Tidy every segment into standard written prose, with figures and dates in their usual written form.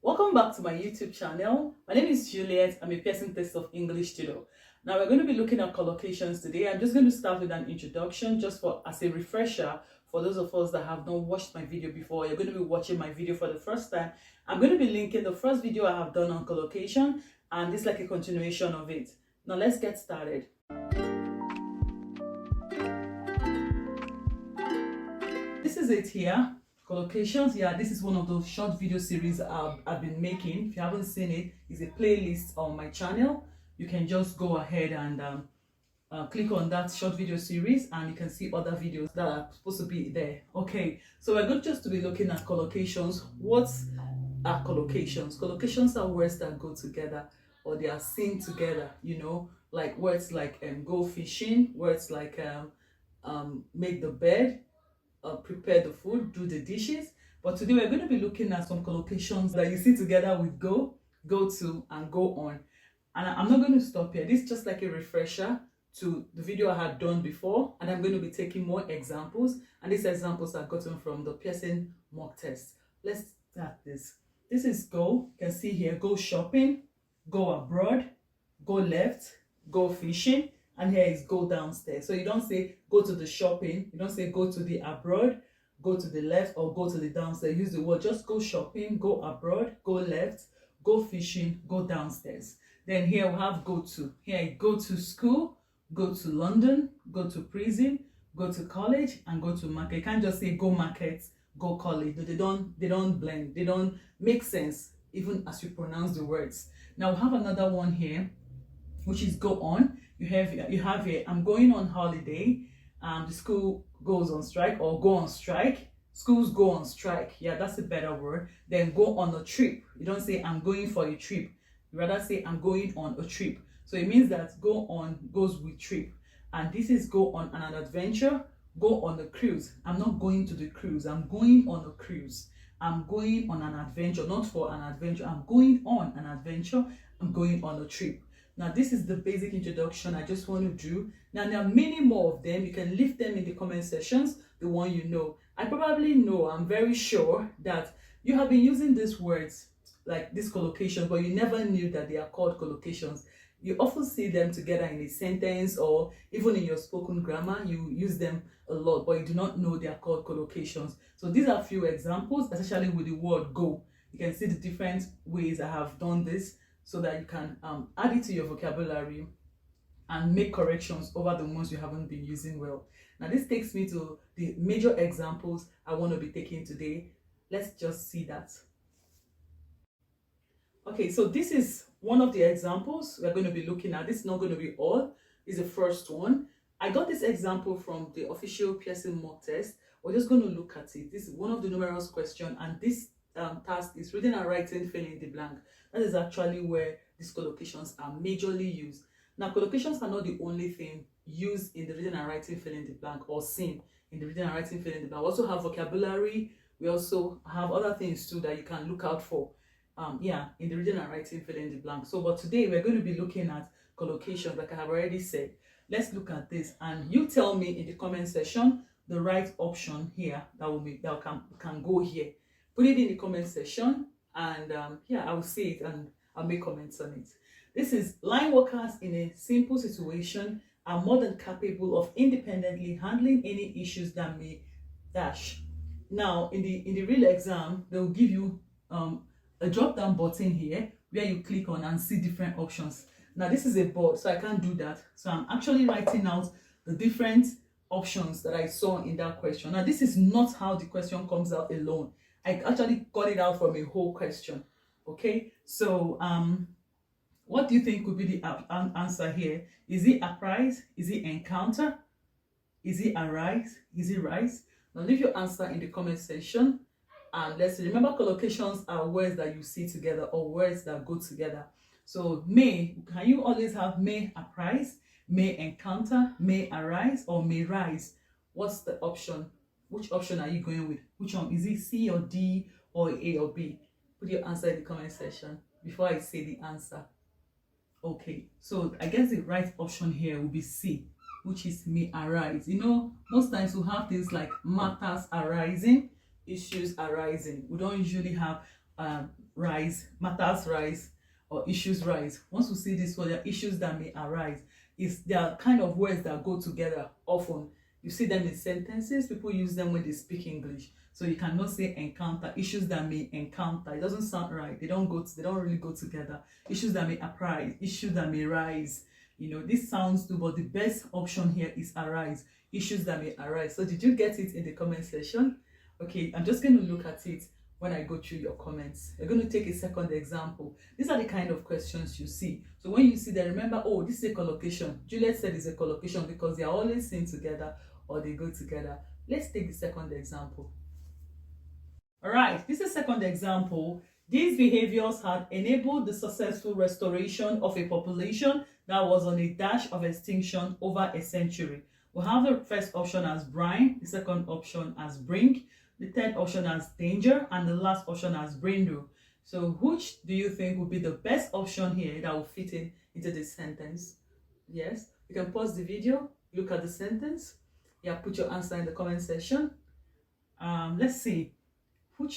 Welcome back to my YouTube channel. My name is Juliet. I'm a Pearson Test of English tutor. Now we're going to be looking at collocations today. I'm just going to start with an introduction just for as a refresher for those of us that have not watched my video before. You're going to be watching my video for the first time. I'm going to be linking the first video I have done on collocation, and this is like a continuation of it. Now let's get started. This is it here. Collocations. Yeah, this is one of those short video series I've been making. If you haven't seen it, it's a playlist on my channel. You can just go ahead and click on that short video series and you can see other videos that are supposed to be there. Okay, so we're going just to be looking at collocations. What are collocations? Collocations are words that go together or they are seen together, you know, like words like go fishing, words like make the bed, prepare the food, do the dishes. But today we're going to be looking at some collocations that you see together with go, go to, and go on. And I'm not going to stop here. This is just like a refresher to the video I had done before, and I'm going to be taking more examples, and these examples are gotten from the Pearson mock test. Let's start this. This is go. You can see here, go shopping, go abroad, go left, go fishing, and here is go downstairs. So you don't say go to the shopping, you don't say go to the abroad, go to the left, or go to the downstairs. Use the word, just go shopping, go abroad, go left, go fishing, go downstairs. Then here we have go to. Here, go to school, go to London, go to prison, go to college, and go to market. You can't just say go market, go college. They don't blend. They don't make sense even as you pronounce the words. Now we have another one here, which is go on. You have here, I'm going on holiday. The school goes on strike, or go on strike. Schools go on strike. Yeah, that's a better word. Then go on a trip. You don't say I'm going for a trip. You rather say I'm going on a trip. So it means that go on goes with trip. And this is go on an adventure, go on a cruise. I'm not going to the cruise. I'm going on a cruise. I'm going on an adventure, not for an adventure. I'm going on an adventure. I'm going on a trip. Now, this is the basic introduction I just want to do. Now, there are many more of them. You can leave them in the comment sections, the one you know. I probably know, I'm very sure that you have been using these words, like these collocations, but you never knew that they are called collocations. You often see them together in a sentence, or even in your spoken grammar, you use them a lot, but you do not know they are called collocations. So these are a few examples, especially with the word go. You can see the different ways I have done this, so that you can add it to your vocabulary and make corrections over the ones you haven't been using well. Now this takes me to the major examples I want to be taking today. Let's just see that. Okay, so this is one of the examples we're going to be looking at. This is not going to be all. It's the first one. I got this example from the official Pearson mock test. We're just going to look at it. This is one of the numerous questions, and this task is reading and writing fill in the blank. That is actually where these collocations are majorly used. Now, collocations are not the only thing used in the reading and writing fill in the blank, or seen in the reading and writing fill in the blank. We also have vocabulary. We also have other things too that you can look out for. In the reading and writing fill in the blank. So, but today we're going to be looking at collocations, like I have already said. Let's look at this, and you tell me in the comment section the right option here that can go here. Put it in the comment section, and I will see it and I'll make comments on it. This is line workers in a simple situation are more than capable of independently handling any issues that may dash. Now, in the real exam, they will give you a drop down button here where you click on and see different options. Now, this is a board, so I can't do that. So I'm actually writing out the different options that I saw in that question. Now, this is not how the question comes out alone. I actually got it out from a whole question. Okay, so what do you think could be the answer here? Is it apprise? Is it encounter? Is it arise? Is it rise? Now leave your answer in the comment section, and let's remember collocations are words that you see together or words that go together. So may, can you always have may apprise, may encounter, may arise, or may rise? What's the option? Which option are you going with? Which one? Is it C or D or A or B? Put your answer in the comment section before I say the answer. Okay, so I guess the right option here will be C, which is may arise. You know, most times we have things like matters arising, issues arising. We don't usually have rise, matters rise, or issues rise. Once we see this word, there are issues that may arise. There are kind of words that go together often. You see them in sentences. People use them when they speak English. So you cannot say encounter. Issues that may encounter. It doesn't sound right. They don't really go together. Issues that may arise. Issues that may rise. You know, this sounds too, but the best option here is arise. Issues that may arise. So did you get it in the comment section? Okay, I'm just going to look at it when I go through your comments. You're going to take a second example. These are the kind of questions you see. So when you see them, remember, oh, this is a collocation. Juliet said it's a collocation because they are always seen together or they go together. Let's take the second example. All right, this is second example. These behaviors had enabled the successful restoration of a population that was on a dash of extinction over a century. We have the first option as brine, the second option as brink, the third option as danger, and the last option as brindle. So which do you think would be the best option here that will fit into this sentence? Yes, you can pause the video, look at the sentence. Yeah, put your answer in the comment section. Let's see.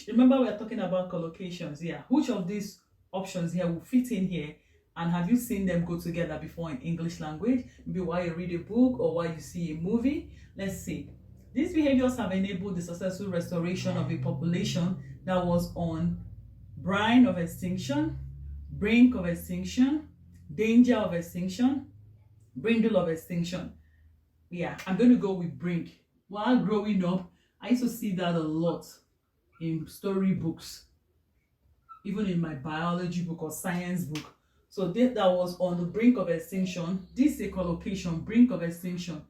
Remember we are talking about collocations. Yeah, which of these options here will fit in here? And have you seen them go together before in English language? Maybe while you read a book or while you see a movie. Let's see. These behaviors have enabled the successful restoration of a population that was on brine of extinction, brink of extinction, danger of extinction, brindle of extinction. Yeah, I'm going to go with brink. While growing up, I used to see that a lot in storybooks, even in my biology book or science book. So that was on the brink of extinction. This is a collocation, brink of extinction.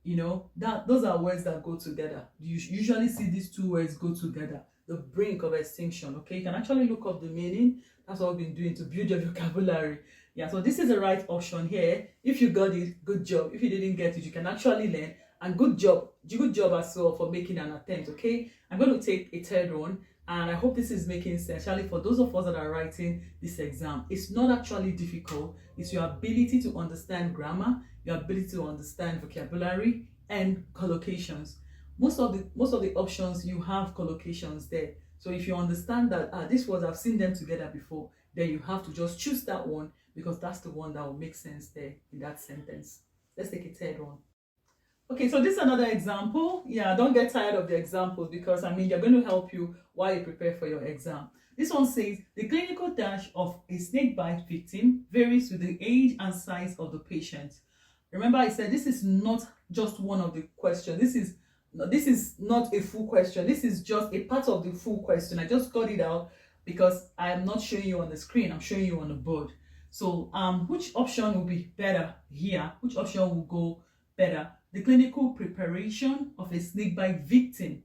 You know, those are words that go together. You usually see these two words go together. The brink of extinction. Okay, you can actually look up the meaning. That's what we've been doing to build your vocabulary. Yeah, so this is the right option here. If you got it, good job. If you didn't get it, you can actually learn. And good job as well for making an attempt. Okay, I'm going to take a third one, and I hope this is making sense, especially for those of us that are writing this exam. It's not actually difficult. It's your ability to understand grammar, your ability to understand vocabulary and collocations. Most of the options you have collocations there. So if you understand that these words, I've seen them together before, then you have to just choose that one because that's the one that will make sense there in that sentence. Let's take a third one. Okay, so this is another example. Yeah, don't get tired of the examples because, I mean, they're going to help you while you prepare for your exam. This one says, the clinical dash of a snakebite victim varies with the age and size of the patient. Remember I said this is not just one of the questions. This is not a full question. This is just a part of the full question. I just got it out because I am not showing you on the screen. I'm showing you on the board. So which option will be better here? Which option will go better? The clinical preparation of a snakebite victim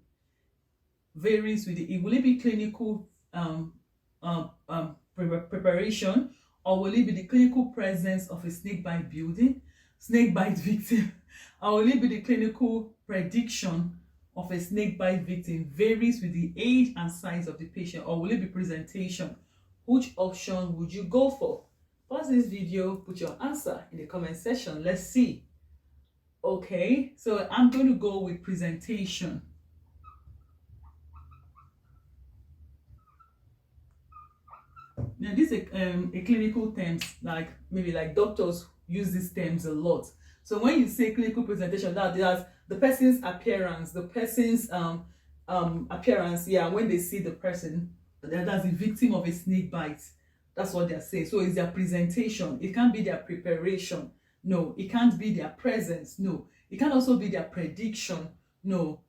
varies with will it be clinical preparation, or will it be the clinical presence of a snakebite victim, or will it be the clinical prediction of a snakebite victim varies with the age and size of the patient, or will it be presentation? Which option would you go for? Pause this video, put your answer in the comment section. Let's see. Okay, so I'm going to go with presentation. Now this is a clinical terms, like maybe like doctors use these terms a lot. So when you say clinical presentation, that's the person's appearance, appearance. Yeah, when they see the person that's the victim of a snake bite, that's what they're saying. So it's their presentation. It can't be their preparation. No, it can't be their presence. No, it can also be their prediction. No,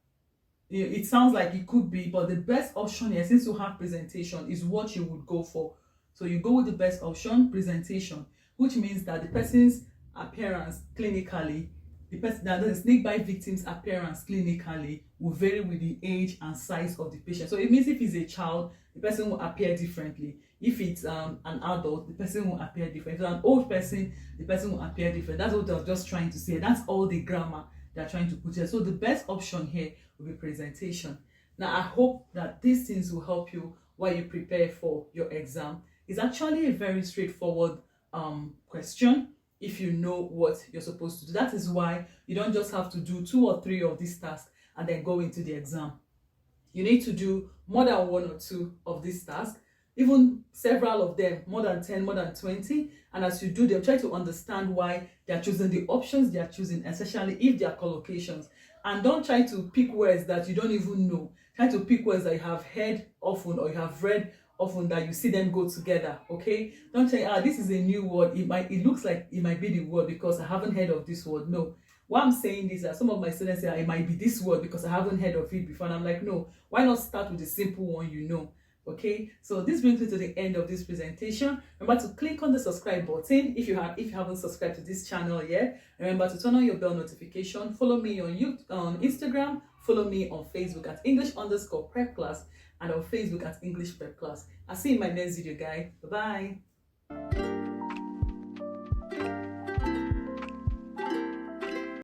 it sounds like it could be, but the best option here, since you have presentation, is what you would go for. So you go with the best option, presentation, which means that the person's appearance clinically, the snakebite victim's appearance clinically will vary with the age and size of the patient. So it means if it's a child, the person will appear differently. If it's an adult, the person will appear different. If it's an old person, the person will appear different. That's what I was just trying to say. That's all the grammar they're trying to put here. So the best option here will be presentation. Now I hope that these things will help you while you prepare for your exam. It's actually a very straightforward question if you know what you're supposed to do. That is why you don't just have to do 2 or 3 of these tasks and then go into the exam. You need to do more than 1 or 2 of these tasks even several of them, more than 10, more than 20. And as you do them, try to understand why they are choosing the options they are choosing, especially if they are collocations. And don't try to pick words that you don't even know. Try to pick words that you have heard often or you have read often, that you see them go together. Okay, don't say, this is a new word, it looks like it might be the word because I haven't heard of this word. No, why I'm saying this is that some of my students say it might be this word because I haven't heard of it before, and I'm like, no, why not start with the simple one you know? Okay, so this brings me to the end of this presentation. Remember to click on the subscribe button if you haven't subscribed to this channel yet. Remember to turn on your bell notification. Follow me on YouTube, on Instagram. Follow me on Facebook at English_Prep Class, and on Facebook at EnglishPrepClass. I'll see you in my next video, guys. Bye bye.